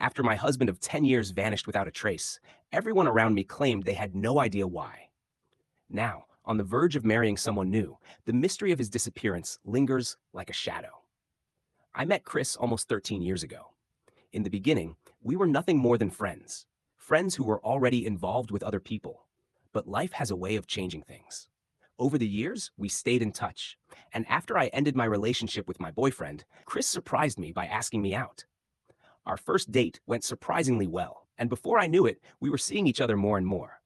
After my husband of 10 years vanished without a trace, everyone around me claimed they had no idea why. Now, on the verge of marrying someone new, the mystery of his disappearance lingers like a shadow. I met Chris almost 13 years ago. In the beginning, we were nothing more than friends. Friends who were already involved with other people. But life has a way of changing things. Over the years, we stayed in touch. And after I ended my relationship with my boyfriend, Chris surprised me by asking me out. Our first date went surprisingly well, and before I knew it, we were seeing each other more and more.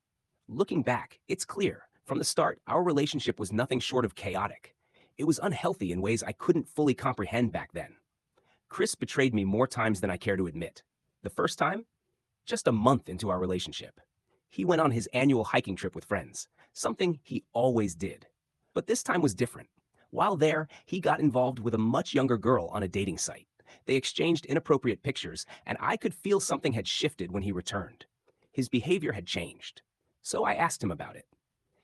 Looking back, it's clear, from the start, our relationship was nothing short of chaotic. It was unhealthy in ways I couldn't fully comprehend back then. Chris betrayed me more times than I care to admit. The first time? Just a month into our relationship. He went on his annual hiking trip with friends, something he always did. But this time was different. While there, he got involved with a much younger girl on a dating site. They exchanged inappropriate pictures, and I could feel something had shifted when he returned. His behavior had changed. So I asked him about it.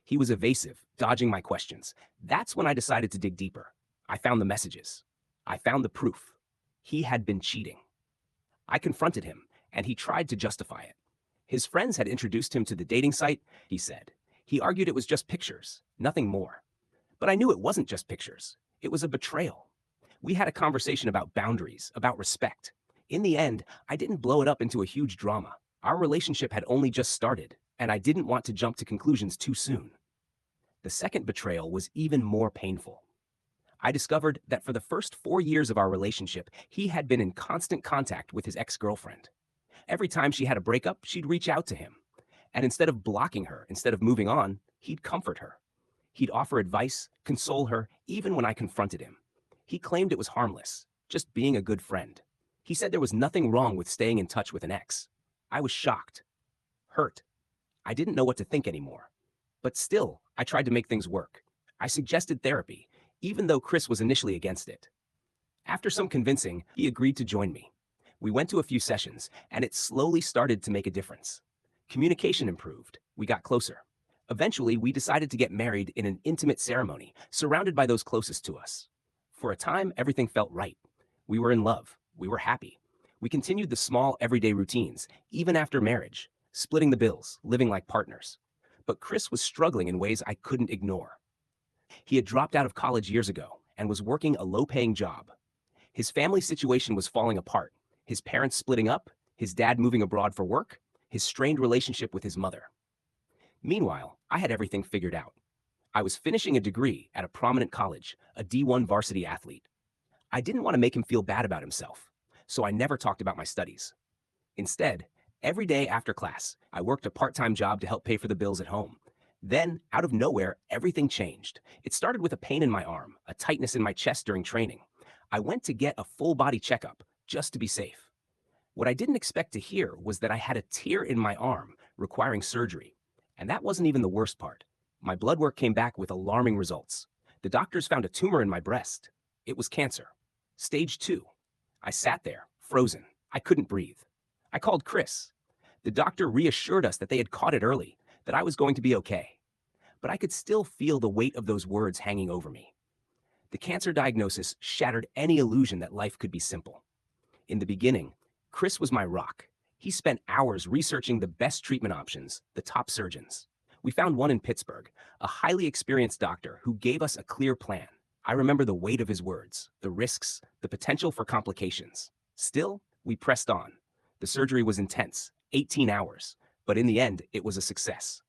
He was evasive, dodging my questions. That's when I decided to dig deeper. I found the messages. I found the proof. He had been cheating. I confronted him, and he tried to justify it. His friends had introduced him to the dating site, he said. He argued it was just pictures, nothing more. But I knew it wasn't just pictures. It was a betrayal. We had a conversation about boundaries, about respect. In the end, I didn't blow it up into a huge drama. Our relationship had only just started, and I didn't want to jump to conclusions too soon. The second betrayal was even more painful. I discovered that for the first 4 years of our relationship, he had been in constant contact with his ex-girlfriend. Every time she had a breakup, she'd reach out to him. And instead of blocking her, instead of moving on, he'd comfort her. He'd offer advice, console her, even when I confronted him. He claimed it was harmless, just being a good friend. He said there was nothing wrong with staying in touch with an ex. I was shocked, hurt. I didn't know what to think anymore. But still, I tried to make things work. I suggested therapy, even though Chris was initially against it. After some convincing, he agreed to join me. We went to a few sessions, and it slowly started to make a difference. Communication improved. We got closer. Eventually, we decided to get married in an intimate ceremony, surrounded by those closest to us. For a time, everything felt right. We were in love. We were happy. We continued the small, everyday routines, even after marriage, splitting the bills, living like partners. But Chris was struggling in ways I couldn't ignore. He had dropped out of college years ago and was working a low-paying job. His family situation was falling apart, his parents splitting up, his dad moving abroad for work, his strained relationship with his mother. Meanwhile, I had everything figured out. I was finishing a degree at a prominent college, a D1 varsity athlete. I didn't want to make him feel bad about himself, so I never talked about my studies. Instead, every day after class, I worked a part-time job to help pay for the bills at home. Then, out of nowhere, everything changed. It started with a pain in my arm, a tightness in my chest during training. I went to get a full-body checkup, just to be safe. What I didn't expect to hear was that I had a tear in my arm requiring surgery. And that wasn't even the worst part. My blood work came back with alarming results. The doctors found a tumor in my breast. It was cancer. Stage 2. I sat there, frozen. I couldn't breathe. I called Chris. The doctor reassured us that they had caught it early, that I was going to be okay. But I could still feel the weight of those words hanging over me. The cancer diagnosis shattered any illusion that life could be simple. In the beginning, Chris was my rock. He spent hours researching the best treatment options, the top surgeons. We found one in Pittsburgh, a highly experienced doctor who gave us a clear plan. I remember the weight of his words, the risks, the potential for complications. Still, we pressed on. The surgery was intense, 18 hours, but in the end, it was a success.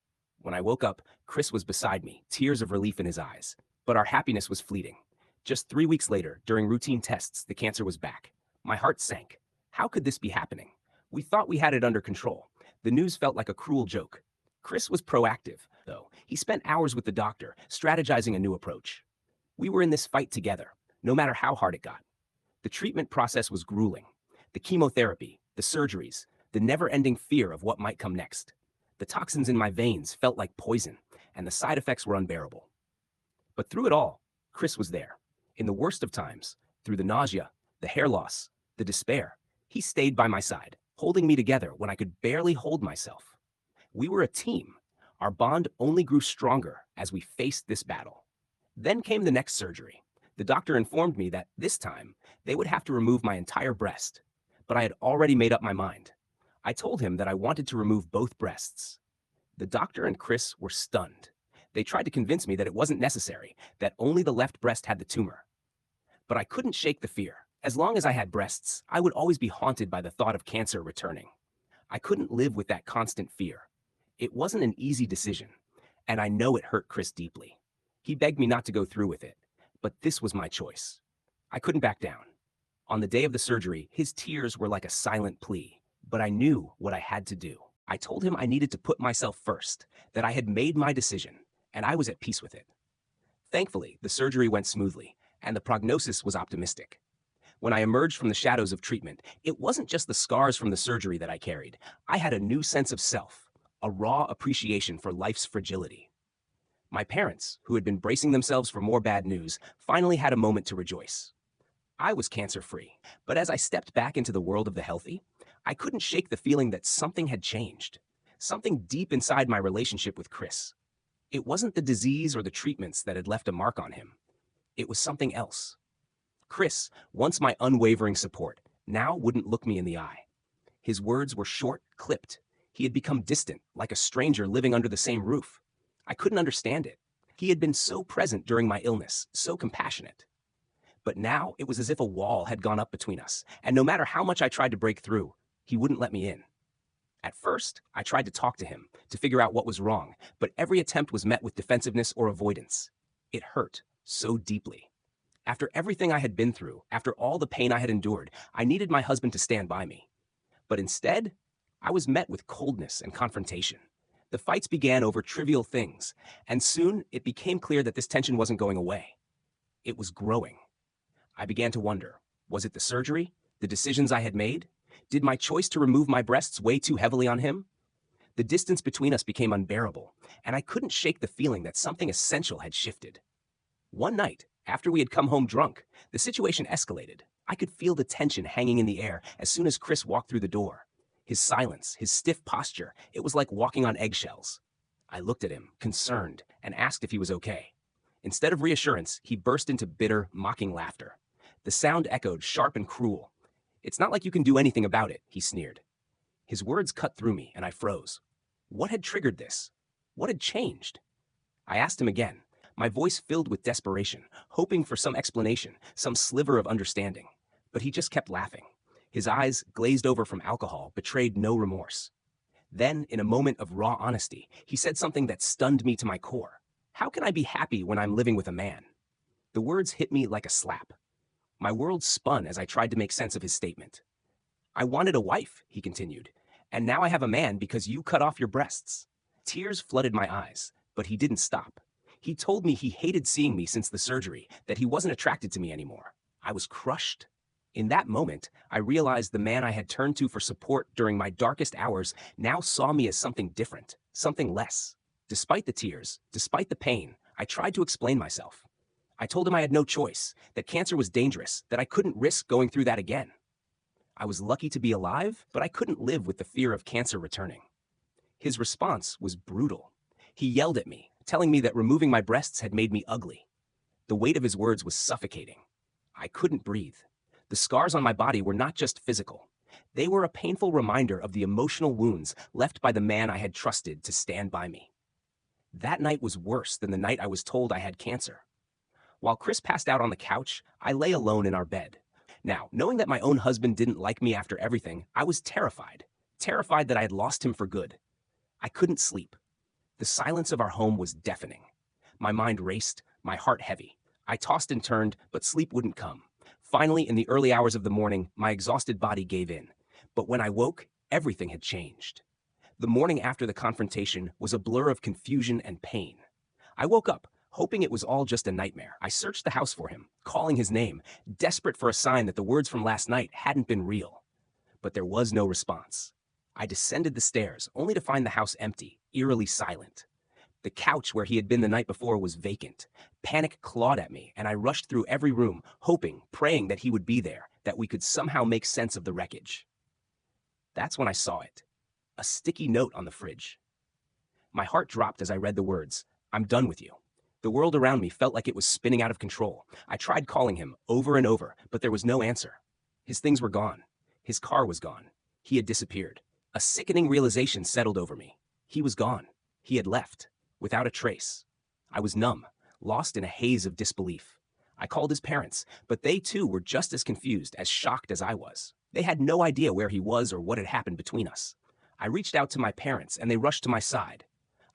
When I woke up, Chris was beside me, tears of relief in his eyes. But our happiness was fleeting. Just 3 weeks later, during routine tests, the cancer was back. My heart sank. How could this be happening? We thought we had it under control. The news felt like a cruel joke. Chris was proactive, though. He spent hours with the doctor, strategizing a new approach. We were in this fight together, no matter how hard it got. The treatment process was grueling. The chemotherapy, the surgeries, the never-ending fear of what might come next. The toxins in my veins felt like poison, and the side effects were unbearable. But through it all, Chris was there. In the worst of times, through the nausea, the hair loss, the despair, he stayed by my side, holding me together when I could barely hold myself. We were a team. Our bond only grew stronger as we faced this battle. Then came the next surgery. The doctor informed me that this time, they would have to remove my entire breast. but I had already made up my mind. I told him that I wanted to remove both breasts. The doctor and Chris were stunned. They tried to convince me that it wasn't necessary, that only the left breast had the tumor. But I couldn't shake the fear. As long as I had breasts, I would always be haunted by the thought of cancer returning. I couldn't live with that constant fear. It wasn't an easy decision, and I know it hurt Chris deeply. He begged me not to go through with it, but this was my choice. I couldn't back down. On the day of the surgery, his tears were like a silent plea, but I knew what I had to do. I told him I needed to put myself first, that I had made my decision, and I was at peace with it. Thankfully, the surgery went smoothly, and the prognosis was optimistic. When I emerged from the shadows of treatment, it wasn't just the scars from the surgery that I carried. I had a new sense of self, a raw appreciation for life's fragility. My parents, who had been bracing themselves for more bad news, finally had a moment to rejoice. I was cancer-free, but as I stepped back into the world of the healthy, I couldn't shake the feeling that something had changed, something deep inside my relationship with Chris. It wasn't the disease or the treatments that had left a mark on him. It was something else. Chris, once my unwavering support, now wouldn't look me in the eye. His words were short, clipped. He had become distant, like a stranger living under the same roof. I couldn't understand it. He had been so present during my illness, so compassionate. But now it was as if a wall had gone up between us, and no matter how much I tried to break through, he wouldn't let me in. At first, I tried to talk to him, to figure out what was wrong, but every attempt was met with defensiveness or avoidance. It hurt so deeply. After everything I had been through, after all the pain I had endured, I needed my husband to stand by me. But instead, I was met with coldness and confrontation. The fights began over trivial things, and soon it became clear that this tension wasn't going away. It was growing. I began to wonder, was it the surgery? The decisions I had made? Did my choice to remove my breasts weigh too heavily on him? The distance between us became unbearable, and I couldn't shake the feeling that something essential had shifted. One night, after we had come home drunk, the situation escalated. I could feel the tension hanging in the air as soon as Chris walked through the door. His silence, his stiff posture, it was like walking on eggshells. I looked at him, concerned, and asked if he was okay. Instead of reassurance, he burst into bitter, mocking laughter. The sound echoed, sharp and cruel. "It's not like you can do anything about it," he sneered. His words cut through me, and I froze. What had triggered this? What had changed? I asked him again, my voice filled with desperation, hoping for some explanation, some sliver of understanding. But he just kept laughing. His eyes, glazed over from alcohol, betrayed no remorse. Then, in a moment of raw honesty, he said something that stunned me to my core. "How can I be happy when I'm living with a man?" The words hit me like a slap. My world spun as I tried to make sense of his statement. "I wanted a wife," he continued, "and now I have a man because you cut off your breasts." Tears flooded my eyes, but he didn't stop. He told me he hated seeing me since the surgery, that he wasn't attracted to me anymore. I was crushed. In that moment, I realized the man I had turned to for support during my darkest hours now saw me as something different, something less. Despite the tears, despite the pain, I tried to explain myself. I told him I had no choice, that cancer was dangerous, that I couldn't risk going through that again. I was lucky to be alive, but I couldn't live with the fear of cancer returning. His response was brutal. He yelled at me, telling me that removing my breasts had made me ugly. The weight of his words was suffocating. I couldn't breathe. The scars on my body were not just physical. They were a painful reminder of the emotional wounds left by the man I had trusted to stand by me. That night was worse than the night I was told I had cancer. While Chris passed out on the couch, I lay alone in our bed. Now, knowing that my own husband didn't like me after everything, I was terrified. Terrified that I had lost him for good. I couldn't sleep. The silence of our home was deafening. My mind raced, my heart heavy. I tossed and turned, but sleep wouldn't come. Finally, in the early hours of the morning, my exhausted body gave in. But when I woke, everything had changed. The morning after the confrontation was a blur of confusion and pain. I woke up, hoping it was all just a nightmare. I searched the house for him, calling his name, desperate for a sign that the words from last night hadn't been real. But there was no response. I descended the stairs, only to find the house empty, eerily silent. The couch where he had been the night before was vacant. Panic clawed at me, and I rushed through every room, hoping, praying that he would be there, that we could somehow make sense of the wreckage. That's when I saw it. A sticky note on the fridge. My heart dropped as I read the words, "I'm done with you." The world around me felt like it was spinning out of control. I tried calling him over and over, but there was no answer. His things were gone. His car was gone. He had disappeared. A sickening realization settled over me. He was gone. He had left, without a trace. I was numb, lost in a haze of disbelief. I called his parents, but they too were just as confused, as shocked as I was. They had no idea where he was or what had happened between us. I reached out to my parents, and they rushed to my side.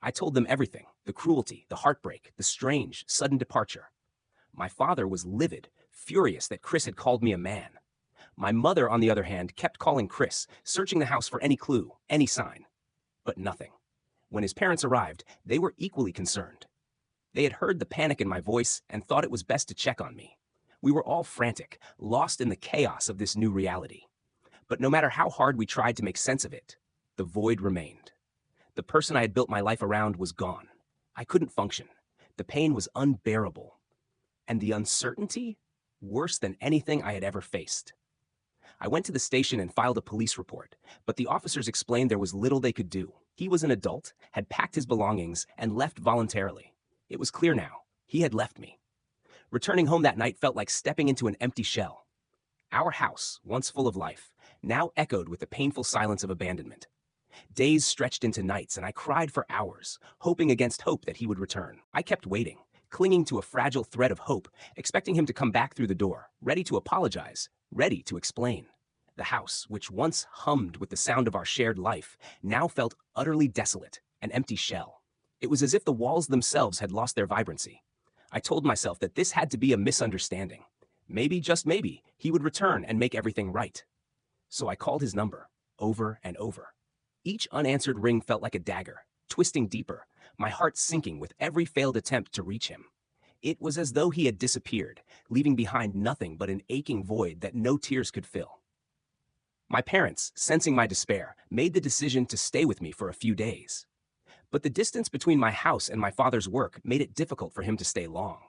I told them everything: the cruelty, the heartbreak, the strange, sudden departure. My father was livid, furious that Chris had called me a man. My mother, on the other hand, kept calling Chris, searching the house for any clue, any sign. But nothing. When his parents arrived, they were equally concerned. They had heard the panic in my voice and thought it was best to check on me. We were all frantic, lost in the chaos of this new reality. But no matter how hard we tried to make sense of it, the void remained. The person I had built my life around was gone. I couldn't function. The pain was unbearable. And the uncertainty? Worse than anything I had ever faced. I went to the station and filed a police report, but the officers explained there was little they could do. He was an adult, had packed his belongings, and left voluntarily. It was clear now. He had left me. Returning home that night felt like stepping into an empty shell. Our house, once full of life, now echoed with the painful silence of abandonment. Days stretched into nights, and I cried for hours, hoping against hope that he would return. I kept waiting, clinging to a fragile thread of hope, expecting him to come back through the door, ready to apologize, ready to explain. The house, which once hummed with the sound of our shared life, now felt utterly desolate, an empty shell. It was as if the walls themselves had lost their vibrancy. I told myself that this had to be a misunderstanding. Maybe, just maybe, he would return and make everything right. So I called his number, over and over. Each unanswered ring felt like a dagger, twisting deeper, my heart sinking with every failed attempt to reach him. It was as though he had disappeared, leaving behind nothing but an aching void that no tears could fill. My parents, sensing my despair, made the decision to stay with me for a few days. But the distance between my house and my father's work made it difficult for him to stay long.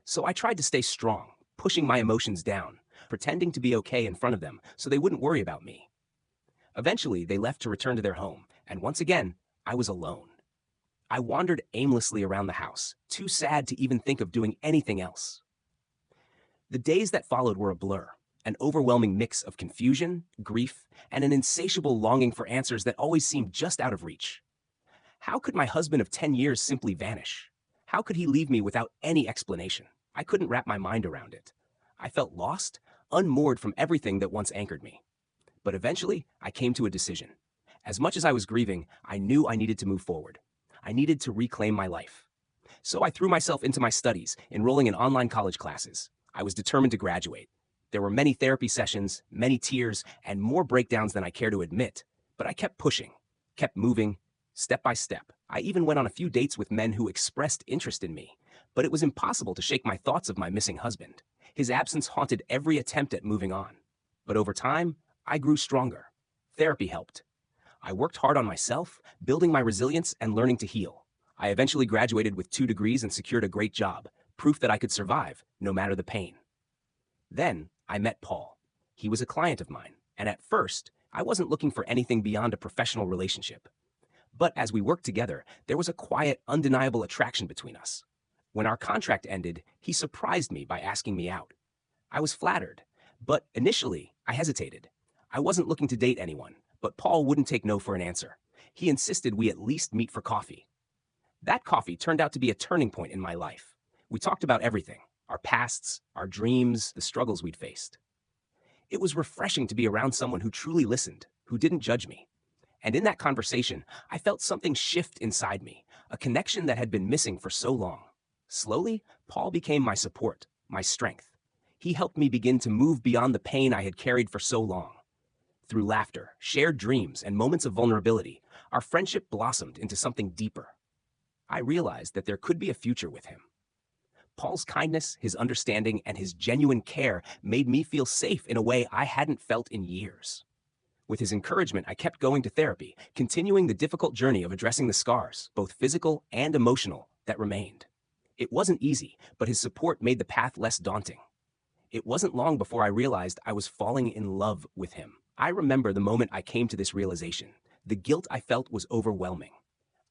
So I tried to stay strong, pushing my emotions down, pretending to be okay in front of them so they wouldn't worry about me. Eventually, they left to return to their home, and once again, I was alone. I wandered aimlessly around the house, too sad to even think of doing anything else. The days that followed were a blur, an overwhelming mix of confusion, grief, and an insatiable longing for answers that always seemed just out of reach. How could my husband of 10 years simply vanish? How could he leave me without any explanation? I couldn't wrap my mind around it. I felt lost, unmoored from everything that once anchored me. But eventually, I came to a decision. As much as I was grieving, I knew I needed to move forward. I needed to reclaim my life. So I threw myself into my studies, enrolling in online college classes. I was determined to graduate. There were many therapy sessions, many tears, and more breakdowns than I care to admit. But I kept pushing, kept moving, step by step. I even went on a few dates with men who expressed interest in me. But it was impossible to shake my thoughts of my missing husband. His absence haunted every attempt at moving on. But over time, I grew stronger. Therapy helped. I worked hard on myself, building my resilience and learning to heal. I eventually graduated with 2 degrees and secured a great job, proof that I could survive, no matter the pain. Then, I met Paul. He was a client of mine, and at first, I wasn't looking for anything beyond a professional relationship. But as we worked together, there was a quiet, undeniable attraction between us. When our contract ended, he surprised me by asking me out. I was flattered, but initially, I hesitated. I wasn't looking to date anyone, but Paul wouldn't take no for an answer. He insisted we at least meet for coffee. That coffee turned out to be a turning point in my life. We talked about everything: our pasts, our dreams, the struggles we'd faced. It was refreshing to be around someone who truly listened, who didn't judge me. And in that conversation, I felt something shift inside me, a connection that had been missing for so long. Slowly, Paul became my support, my strength. He helped me begin to move beyond the pain I had carried for so long. Through laughter, shared dreams, and moments of vulnerability, our friendship blossomed into something deeper. I realized that there could be a future with him. Paul's kindness, his understanding, and his genuine care made me feel safe in a way I hadn't felt in years. With his encouragement, I kept going to therapy, continuing the difficult journey of addressing the scars, both physical and emotional, that remained. It wasn't easy, but his support made the path less daunting. It wasn't long before I realized I was falling in love with him. I remember the moment I came to this realization. The guilt I felt was overwhelming.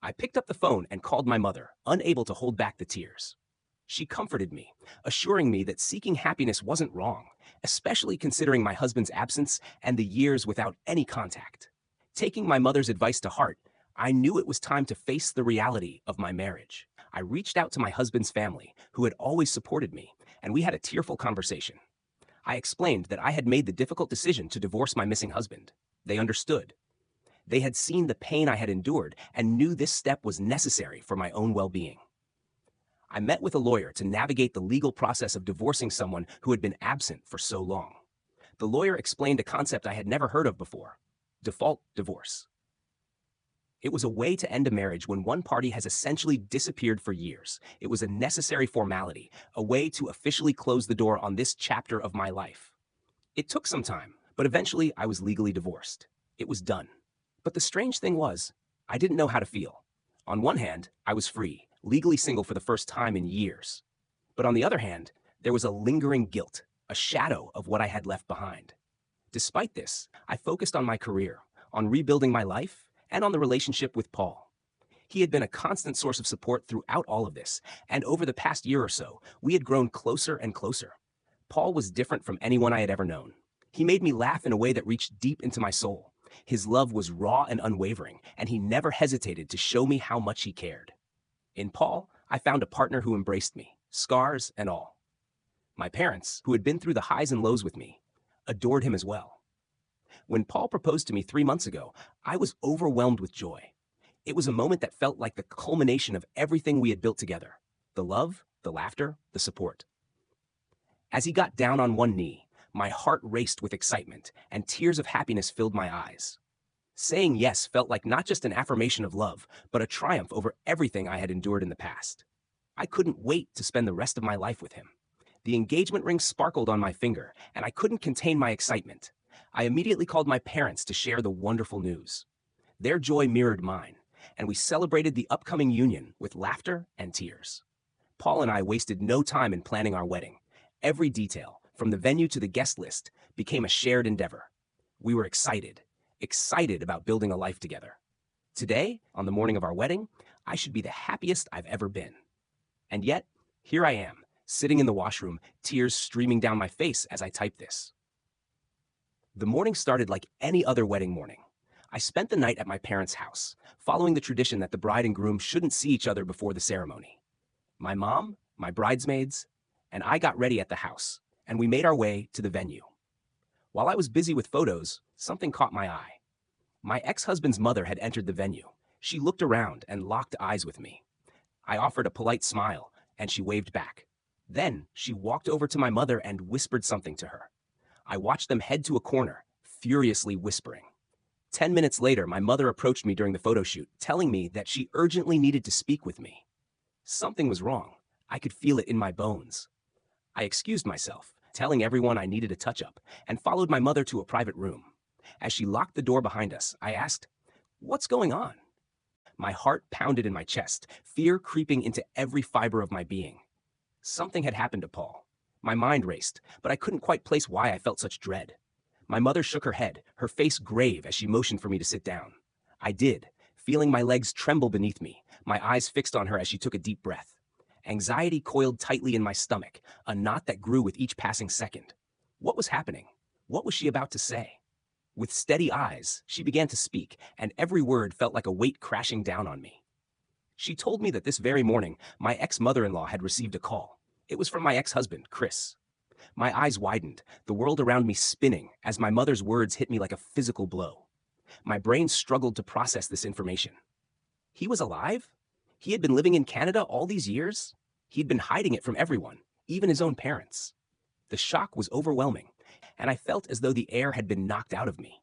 I picked up the phone and called my mother, unable to hold back the tears. She comforted me, assuring me that seeking happiness wasn't wrong, especially considering my husband's absence and the years without any contact. Taking my mother's advice to heart, I knew it was time to face the reality of my marriage. I reached out to my husband's family, who had always supported me, and we had a tearful conversation. I explained that I had made the difficult decision to divorce my missing husband. They understood. They had seen the pain I had endured and knew this step was necessary for my own well-being. I met with a lawyer to navigate the legal process of divorcing someone who had been absent for so long. The lawyer explained a concept I had never heard of before: default divorce. It was a way to end a marriage when one party has essentially disappeared for years. It was a necessary formality, a way to officially close the door on this chapter of my life. It took some time, but eventually I was legally divorced. It was done. But the strange thing was, I didn't know how to feel. On one hand, I was free, legally single for the first time in years. But on the other hand, there was a lingering guilt, a shadow of what I had left behind. Despite this, I focused on my career, on rebuilding my life, and on the relationship with Paul. He had been a constant source of support throughout all of this, and over the past year or so, we had grown closer and closer. Paul was different from anyone I had ever known. He made me laugh in a way that reached deep into my soul. His love was raw and unwavering, and he never hesitated to show me how much he cared. In Paul, I found a partner who embraced me, scars and all. My parents, who had been through the highs and lows with me, adored him as well. When Paul proposed to me 3 months ago, I was overwhelmed with joy. It was a moment that felt like the culmination of everything we had built together: the love, the laughter, the support. As he got down on one knee, my heart raced with excitement, and tears of happiness filled my eyes. Saying yes felt like not just an affirmation of love, but a triumph over everything I had endured in the past. I couldn't wait to spend the rest of my life with him. The engagement ring sparkled on my finger, and I couldn't contain my excitement. I immediately called my parents to share the wonderful news. Their joy mirrored mine, and we celebrated the upcoming union with laughter and tears. Paul and I wasted no time in planning our wedding. Every detail, from the venue to the guest list, became a shared endeavor. We were excited about building a life together. Today, on the morning of our wedding, I should be the happiest I've ever been. And yet, here I am, sitting in the washroom, tears streaming down my face as I type this. The morning started like any other wedding morning. I spent the night at my parents' house, following the tradition that the bride and groom shouldn't see each other before the ceremony. My mom, my bridesmaids, and I got ready at the house, and we made our way to the venue. While I was busy with photos, something caught my eye. My ex-husband's mother had entered the venue. She looked around and locked eyes with me. I offered a polite smile, and she waved back. Then she walked over to my mother and whispered something to her. I watched them head to a corner, furiously whispering. 10 minutes later, my mother approached me during the photo shoot, telling me that she urgently needed to speak with me. Something was wrong. I could feel it in my bones. I excused myself, telling everyone I needed a touch-up, and followed my mother to a private room. As she locked the door behind us, I asked, "What's going on?" My heart pounded in my chest, fear creeping into every fiber of my being. Something had happened to Paul. My mind raced, but I couldn't quite place why I felt such dread. My mother shook her head, her face grave as she motioned for me to sit down. I did, feeling my legs tremble beneath me, my eyes fixed on her as she took a deep breath. Anxiety coiled tightly in my stomach, a knot that grew with each passing second. What was happening? What was she about to say? With steady eyes, she began to speak, and every word felt like a weight crashing down on me. She told me that this very morning, my ex-mother-in-law had received a call. It was from my ex-husband, Chris. My eyes widened, the world around me spinning, as my mother's words hit me like a physical blow. My brain struggled to process this information. He was alive? He had been living in Canada all these years? He'd been hiding it from everyone, even his own parents. The shock was overwhelming, and I felt as though the air had been knocked out of me.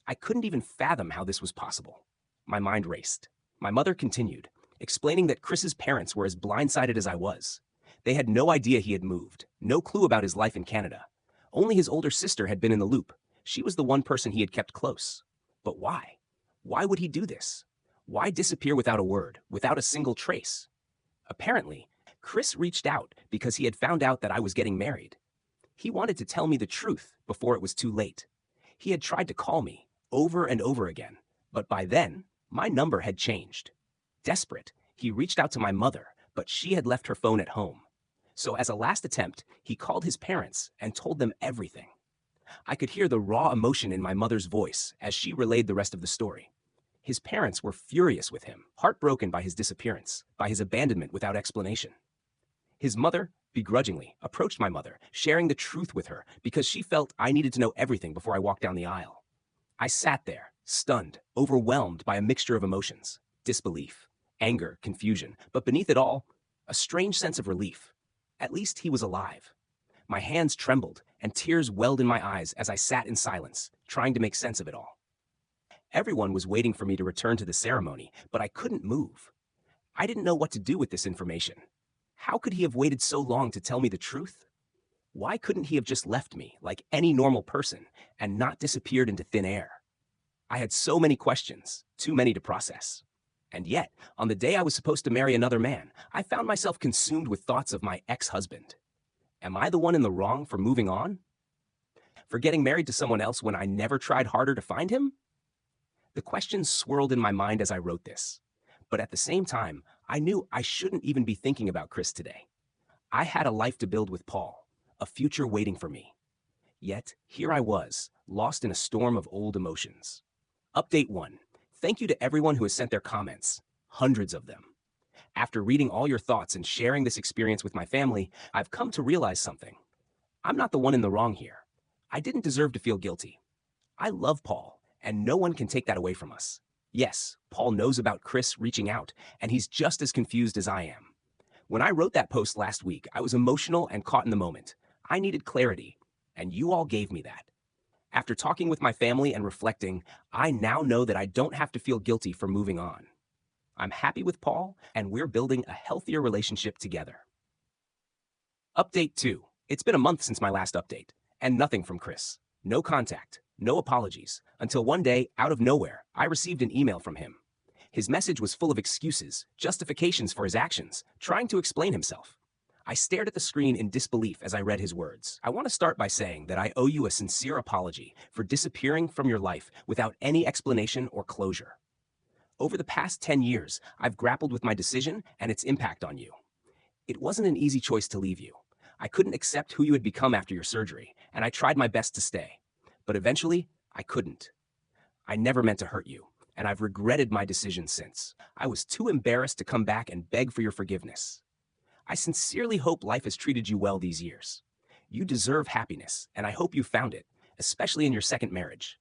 I couldn't even fathom how this was possible. My mind raced. My mother continued, explaining that Chris's parents were as blindsided as I was. They had no idea he had moved, no clue about his life in Canada. Only his older sister had been in the loop. She was the one person he had kept close. But why? Why would he do this? Why disappear without a word, without a single trace? Apparently, Chris reached out because he had found out that I was getting married. He wanted to tell me the truth before it was too late. He had tried to call me over and over again, but by then, my number had changed. Desperate, he reached out to my mother, but she had left her phone at home. So, as a last attempt, he called his parents and told them everything. I could hear the raw emotion in my mother's voice as she relayed the rest of the story. His parents were furious with him, heartbroken by his disappearance, by his abandonment without explanation. His mother, begrudgingly, approached my mother, sharing the truth with her because she felt I needed to know everything before I walked down the aisle. I sat there, stunned, overwhelmed by a mixture of emotions: disbelief, anger, confusion, but beneath it all, a strange sense of relief. At least he was alive. My hands trembled, and tears welled in my eyes as I sat in silence, trying to make sense of it all. Everyone was waiting for me to return to the ceremony, but I couldn't move. I didn't know what to do with this information. How could he have waited so long to tell me the truth? Why couldn't he have just left me, like any normal person, and not disappeared into thin air? I had so many questions, too many to process. And yet, on the day I was supposed to marry another man, I found myself consumed with thoughts of my ex-husband. Am I the one in the wrong for moving on? For getting married to someone else when I never tried harder to find him? The questions swirled in my mind as I wrote this. But at the same time, I knew I shouldn't even be thinking about Chris today. I had a life to build with Paul, a future waiting for me. Yet, here I was, lost in a storm of old emotions. Update 1. Thank you to everyone who has sent their comments, hundreds of them. After reading all your thoughts and sharing this experience with my family, I've come to realize something. I'm not the one in the wrong here. I didn't deserve to feel guilty. I love Paul, and no one can take that away from us. Yes, Paul knows about Chris reaching out, and he's just as confused as I am. When I wrote that post last week, I was emotional and caught in the moment. I needed clarity, and you all gave me that. After talking with my family and reflecting, I now know that I don't have to feel guilty for moving on. I'm happy with Paul, and we're building a healthier relationship together. Update 2. It's been a month since my last update, and nothing from Chris. No contact, no apologies, until one day, out of nowhere, I received an email from him. His message was full of excuses, justifications for his actions, trying to explain himself. I stared at the screen in disbelief as I read his words. I want to start by saying that I owe you a sincere apology for disappearing from your life without any explanation or closure. Over the past 10 years, I've grappled with my decision and its impact on you. It wasn't an easy choice to leave you. I couldn't accept who you had become after your surgery, and I tried my best to stay. But eventually, I couldn't. I never meant to hurt you, and I've regretted my decision since. I was too embarrassed to come back and beg for your forgiveness. I sincerely hope life has treated you well these years. You deserve happiness, and I hope you found it, especially in your second marriage.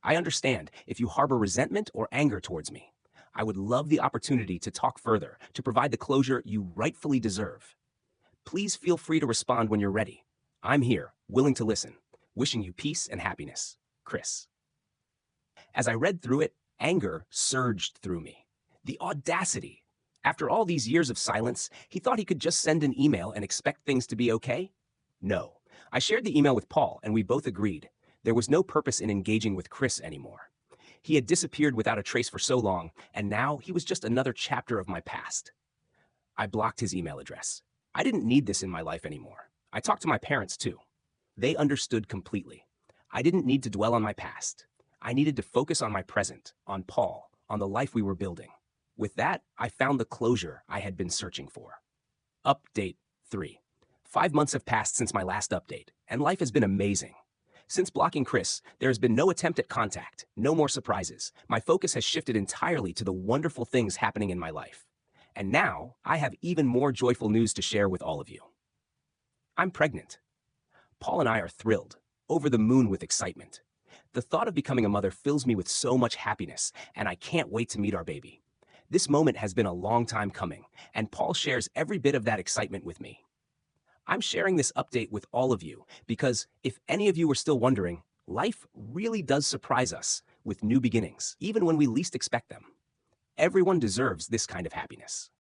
I understand if you harbor resentment or anger towards me. I would love the opportunity to talk further, to provide the closure you rightfully deserve. Please feel free to respond when you're ready. I'm here, willing to listen. Wishing you peace and happiness. Chris. As I read through it, anger surged through me. The audacity. After all these years of silence, he thought he could just send an email and expect things to be okay? No. I shared the email with Paul, and we both agreed. There was no purpose in engaging with Chris anymore. He had disappeared without a trace for so long, and now he was just another chapter of my past. I blocked his email address. I didn't need this in my life anymore. I talked to my parents too. They understood completely. I didn't need to dwell on my past. I needed to focus on my present, on Paul, on the life we were building. With that, I found the closure I had been searching for. Update 3. 5 months have passed since my last update, and life has been amazing. Since blocking Chris, there has been no attempt at contact, no more surprises. My focus has shifted entirely to the wonderful things happening in my life. And now, I have even more joyful news to share with all of you. I'm pregnant. Paul and I are thrilled, over the moon with excitement. The thought of becoming a mother fills me with so much happiness, and I can't wait to meet our baby. This moment has been a long time coming, and Paul shares every bit of that excitement with me. I'm sharing this update with all of you because if any of you were still wondering, life really does surprise us with new beginnings, even when we least expect them. Everyone deserves this kind of happiness.